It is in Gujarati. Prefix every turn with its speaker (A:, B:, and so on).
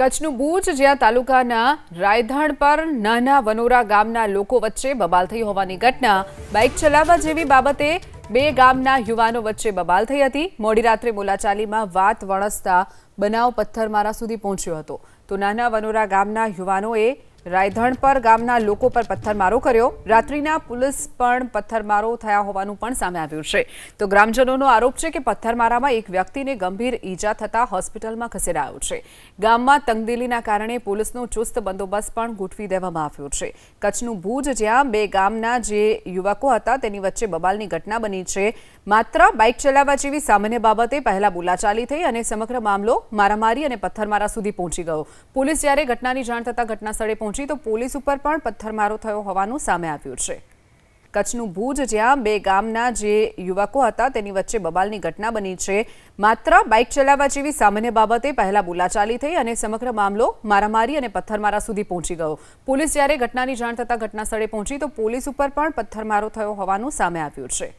A: કચ્છનું ભુજ જ્યાં તાલુકાના રાયધણ પર નાના વનોરા ગામના લોકો વચ્ચે બબાલ થઈ હોવાની ઘટના બાઇક ચલાવવા જેવી બાબતે બે ગામના યુવાનો વચ્ચે બબાલ થઈ હતી। મોડી રાત્રે બોલાચાલીમાં વાત વણસતા બનાવ પથ્થરમારા સુધી પહોંચ્યો હતો। તો નાના વનોરા ગામના યુવાનોએ રાયધણ પર ગામના લોકો પર પથ્થરમારો કર્યો। રાત્રિના પોલીસ પણ પથ્થરમારો થયા હોવાનું પણ સામે આવ્યું છે। તો ગ્રામજનોનો આરોપ છે કે પથ્થરમારામાં એક વ્યક્તિને ગંભીર ઈજા થતા હોસ્પિટલમાં ખસેડાયો છે। ગામમાં તંગદિલીના કારણે પોલીસનો ચુસ્ત બંદોબસ્ત પણ ગોઠવી દેવામાં આવ્યો છે। કચ્છનું ભુજ જ્યાં બે ગામના જે યુવકો હતા તેની વચ્ચે બબાલની ઘટના બની છે। માત્ર બાઇક ચલાવવા જેવી સામાન્ય બાબતે પહેલા બોલાચાલી થઈ અને સમગ્ર મામલો મારામારી અને પથ્થરમારા સુધી પહોંચી ગયો। પોલીસ જ્યારે ઘટનાની જાણ થતા ઘટના સ્થળે પહોંચી તો પોલીસ ઉપર પણ પથ્થરમારો થયો હોવાનું સામે આવ્યું છે। કચ્છનું ભુજ જ્યાં બે ગામના જે યુવકો હતા તેની વચ્ચે બબાલની ઘટના બની છે। માત્ર બાઇક ચલાવવા જેવી સામાન્ય બાબતે પહેલા બોલાચાલી થઈ અને સમગ્ર મામલો મારામારી અને પથ્થરમારા સુધી પહોંચી ગયો। પોલીસ જ્યારે ઘટનાની જાણ થતા ઘટના સ્થળે પહોંચી તો પોલીસ ઉપર પણ પથ્થરમારો થયો હોવાનું સામે આવ્યું છે।